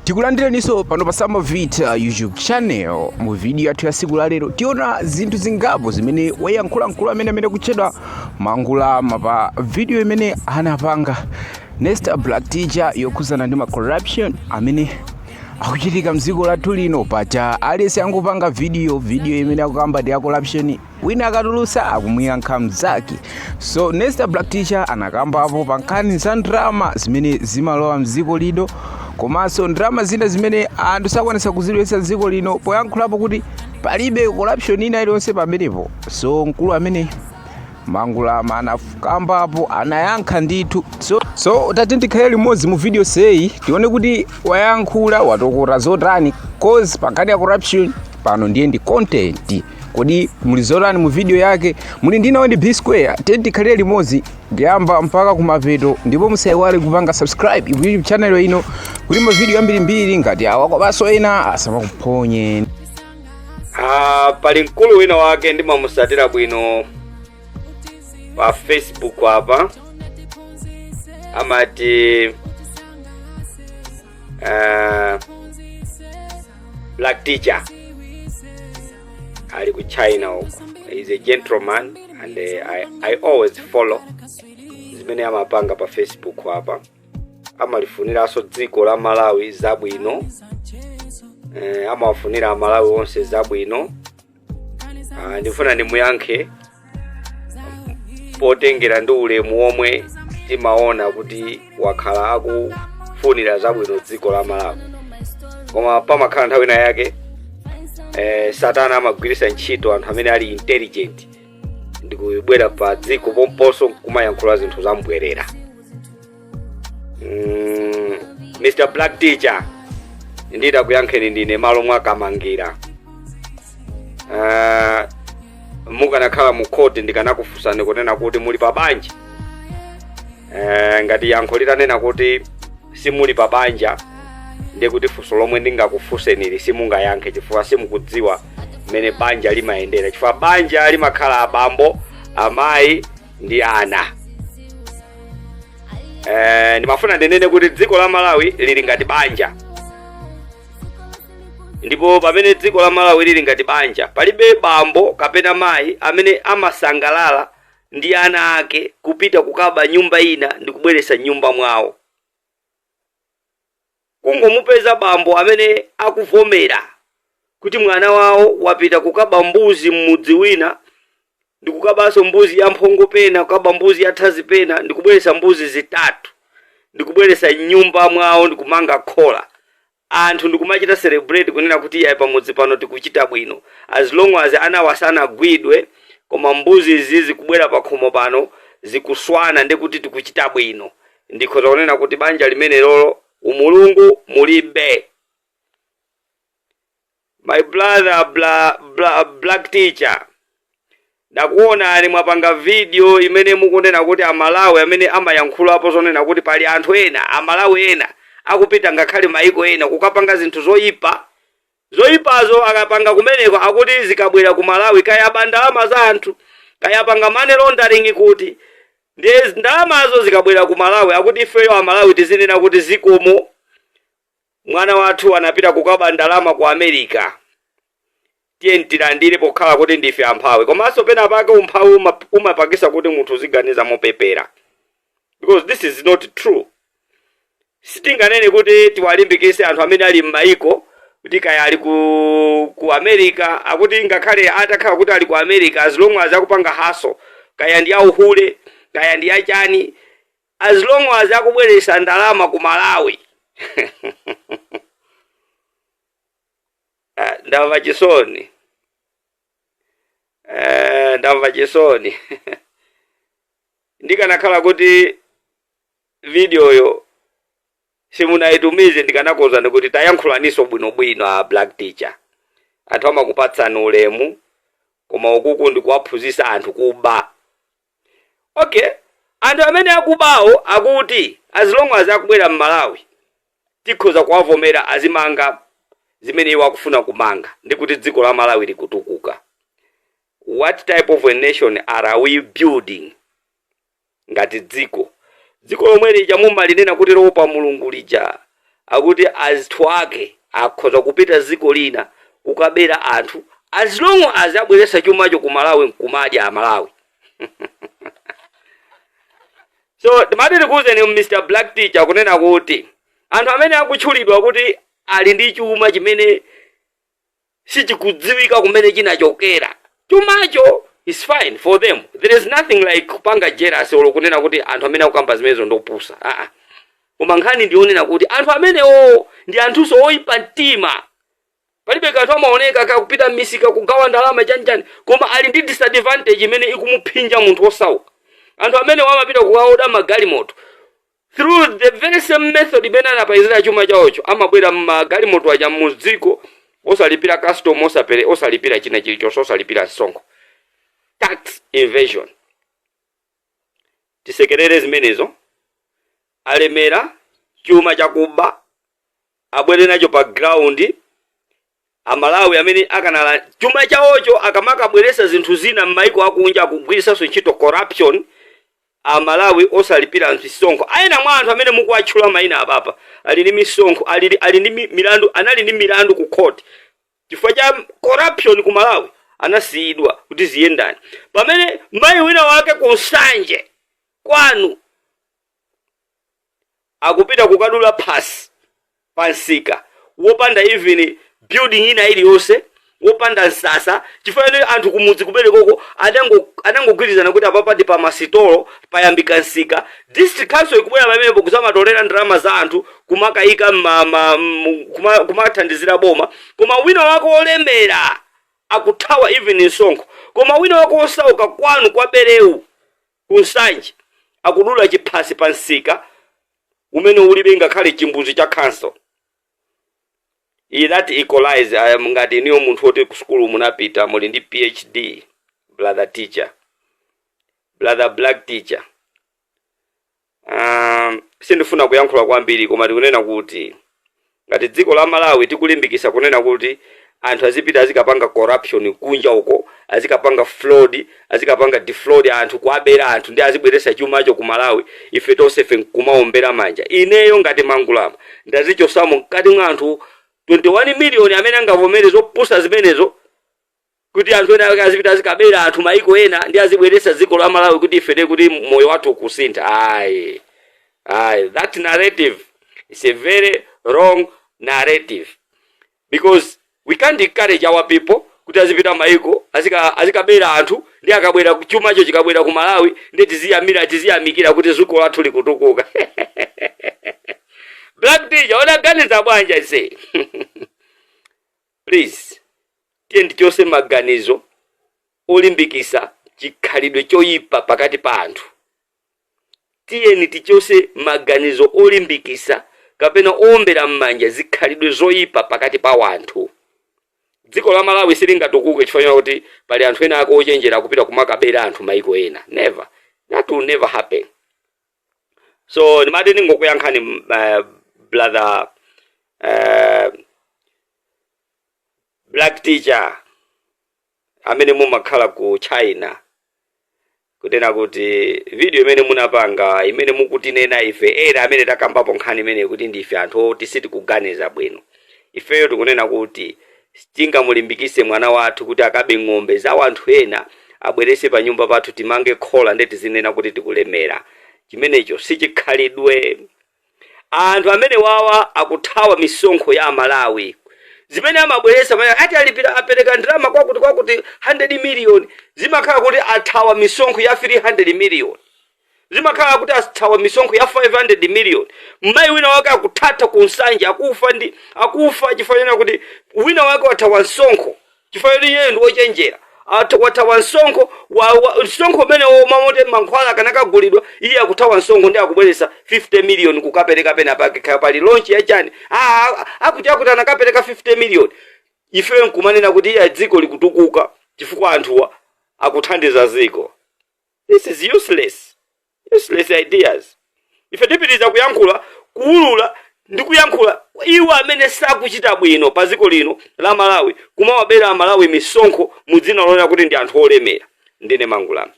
Tikulandireniso pano pa Samovita YouTube channel. Mu video yathu ya siku la lero tiona zinthu zingapo zimene wayankhula amene kutchedwa Mangulama pa video imene anapanga Nesta Black Teacher yokhuzana ndi ma corruption amene akuchitika mdziko lathu lino. Pacha aliyense angopanga video imene akukamba ndi corruption, wina akatulusa akumuyankha mzake. So Nesta Black Teacher anakamba apo pankhani za drama zimene zimalowa mdziko lino, komanso drama zina zimene anthu sakwanisa kuzilowetsa dziko lino, poyankhulapo kuti palibe corruption ina iliyonse pamenepo. So mkulu amene Mangulama anakamba apo anayankha ndithu. So tati ndikhale limodzi mu video seyi tione kuti wayankhula watokota zotani, cause pankhani ya corruption pano ndiye ndi content. Kodi muli zotani mu video yake? Muli ndinawo ndi B Square. Tenti ndikhale limodzi kuyamba mpaka kumapeto, ndipo musayiwale kupanga subscribe YouTube channel ino kuti ma video ambirimbiri ngati awa komanso ena asamakuphonye. Pali mkulu wina wake ndimamusatira bwino pa Facebook apa, amati Black Teacher ali ku China huko. He's a gentleman and I always follow zimene amapanga pa Facebook hapa. Amalifuniraso dziko la Malawi zabwino, amawafunira Malawi onse zabwino. Ndifuna ndimuyankhe potengera ndi ulemu omwe timaona kuti wakhala akufunira zabwino dziko la Malawi. Koma pamakhala nthawi ina yake Satana amagwirisa ntchito anthu amene ali intelligent ndikubwera pa dziko pomponso kumayankhula zinthu zambwerera. Mr. Black Teacher, ndida kuyankheni ndine malo mwakamangira. Mukanakhala mu court ndikanakufunsani kunena kuti muli pa banja. Ngati yankho litanena kuti simuli pa banja, ndiye kuti funso lomwe ndingakufunseni simungayankhe chifukwa simukudziwa mmene banja limayendera, chifukwa banja limakhala abambo, amayi ndi ana. Ndimafuna ndinene kuti dziko la Malawi lili ngati banja, ndipo pamene dziko la Malawi lili ngati banja palibe bambo kapena mayi amene amasangalala ndi ana ake kupita kukaba nyumba ina ndikubweretsa nyumba mwawo. Kungomupeza bambo amene akuvomera kuti mwana wawo wapita kukaba mbuzi mmudzi wina, ndikukabanso mbuzi ya mphongo pena, kukaba mbuzi ya thazi pena, ndikubweretsa mbuzi zitatu, ndikubweretsa nyumba mwawo, ndikumanga khola. Anthu ndikumachita celebrate kunena kuti yayi pamudzi pano tikuchita bwino, as long as ana wasana gwidwe, koma mbuzi izi zikubwera pa khomo pano zikuswana ndi kuti tikuchita bwino. Ndikhoza kunena kuti banja limene lolo umulungu mulibe. My brother Black Teacher, ndakuona ali mwapanga video imene mukunena kuti Amalawi amene amayankhula apo zonena kuti pali anthu ena Amalawi ena akupita ngakhale maiko ena kukapanga zinthu zoyipazo akapanga kumeneko akuti zikabwera ku Malawi kaya bandalama za anthu, kaya panga money laundering kuti ndiye ndalamazo zikabwera ku Malawi akuti ifeyo Amalawi tizinena kuti zikomo mwana wathu anapita kukaba ndalama ku America, tiye ntilandire pokhala kuti ndife amphawi. Komanso pena pake umphawi umapangisa kuti munthu uziganiza mopepera, because this is not true. Sitinganene kuti tiwalimbikise anthu amene ali m'maiko kuti kaya ali ku America akuti ngakhale atakhala kuti ali ku America, as long as akupanga haso kaya ndi auhule kaya ndi achani, as long as akubweretsa ndalama ku Malawi. Ndamva chisoni. Ndikanakhala kuti video yo simunayitumize ndikanakoza ndikuti tayankhulaniso bwinobwino a Black Teacher. Anthu amakupatsani ulemu, koma ukuku ndikuwaphunzitsa anthu kuba. Okay, anthu amene akubawo akuti as long as akubwera m'Malawi tikhoza kuwavomera azimanga zimene iwo akufuna kumanga ndikuti dziko la Malawi likutukuka. What type of a nation are we building? Ngati dziko lomwe lija mumalinena kuti lopa mulungu lija akuti azithu ake akhoza kupita ziko lina kukabera anthu as long as abweresa chumacho ku Malawi nkumadya Malawi. So timati tikuze ni Mr. Black Teacher kunena kuti anthu amene akutchulidwa kuti ali ndi chuma chimene sichikudziwika kumene chinachokera, chumacho is fine for them. There is nothing like kupanga jealous olo kunena kuti anthu amene akukamba zimenezo ndopusa. Koma nkhani ndionena kuti anthu amene ndi anthuso oyipa mtima. Palibe kanthu amaoneka kakupita m'misika kugawa ndalama chanchani, koma ali ndi disadvantage imene ikumuphinja munthu osauka. Anthu amene amapita kukaoda magalimoto through the very same method imene anapayizira chuma chawocho, amabwera magalimoto aja muziko osalipira custom, osalipira china chilichonse, osalipira msonkho. Tax evasion. Tisekerere zimenezo, alemera chuma chakuba abwere nacho pa ground. Amalawi amene akanala chuma chawocho akamaka bweresa zinthu zina m'maiko akunja akugwirisanso ntchito corruption, Amalawi osalipira msonkho. Aina mwa anthu amene mukuwatchula maina apapa ali ndi misonkho, ali ndi milandu, anali ndi milandu ku court chifukwa cha corruption ku Malawi, anasiyidwa kuti ziyendani. Pamene mayi wina wake ku Nsanje kwanu akupita kukadula phasi pansika wopanda even building ina iliyonse, wopanda nsasa, chifukwa anthu kumudzi kubere koko anangogwirizana kuti apapa ndi pa masitolo payambika nsika. District council ikubwera pamenepo kuzamatolera ndalama za anthu kumakayika kumathandizira boma, koma wina wako olemera akuthawa even msonkho, koma wina wako osauka kwanu kwa Berewu ku Nsanje akudula chiphasi pa nsika umene ulibe ngakhale chimbuzi cha council. That equalize ngati niyo munthu oti ku school munapita muli ndi PhD, brother teacher, brother Black Teacher. Sindifuna kuyankhula kwambiri, koma tikunena kuti ngati dziko la Malawi tikulimbikisa kunena kuti anthu azipita azikapanga corruption kunja uko, azikapanga fraud, azikapanga defraud anthu, kuabera anthu ndi azibweresa chumacho ku Malawi, ife tonse kumaombera manja. Ineyo ngati Mangulama ndazichosamo mkati mwa anthu 21 million amene angavomere zopusa zimenezo kuti anthu ena azipita azikabera anthu maiko ena ndi azibweresa dziko la Malawi kuti ife kuti moyo wathu ukusintha. That narrative is a very wrong narrative, because we can't encourage our people kuti azipita maiko azikabera anthu ndi akabwera chumacho chikabwera ku Malawi ndi tiziyamikira kuti dziko lathu likutukuka. Black Teacher, unaganiza bwanja ise? Please, tiye ndichose maganizo olimbikisa chikhalidwe choyipa pakati pa anthu. Tiye ndichose maganizo olimbikisa kapena ombera mmanja zikhalidwe zoyipa pakati pa wanthu. Dziko la Malawi silingatukuke chifukwa kuti pali anthu ena akochenjera kupita kumakabera anthu maiko ena. Never. That will never happen. So ndimati ningokuyankhani brother Black Teacher amene mumakhala ku China, kutena kuti video imene munapanga imene mukutinena ife era amene takambapo nkhani imene kuti ndife anthu oti sitikuganiza bwino. Ifeyo tikunena kuti tingamulimbikise mwana wathu kuti akabe ng'ombe za wanthu ena abwerese pa nyumba pathu timange khola ndeti zinena kuti tikulemera. Chimenecho sichikhalidwe. Anthu amene wawa akuthawa misonkho ya Malawi zimene amabweresa ati alipira apereka ndalama kwakuti 100 million, zimakhala kuti athawa misonkho ya 300 million, zimakhala kuti athawa misonkho ya 500 million. Mayi wina wake akuthatha ku Nsanje akufa chifukwa kuti wina wake athawa msonkho chifukwa kuti yeye ndi ochenjera. Wathawa msonkho msonkho mene mamote mankhwala kanakagulidwa, iye akuthawa msonkho ndi akubweresa 50 million kukapereka pena pake pali launch ya chani. Akuti anakapereka 50 million. Ife nkumanena kuti iya dziko likutukuka chifukwa anthuwa akuthandiza dziko. This is useless ideas. Ife tipitiza kuyankhula kuulula ndi kuyankhula iwo amene sakuchita bwino pa dziko lino la Malawi kumawabera Malawi misonkho mu dzina lona kuti ndi anthu olemera. Ndine Mangulama.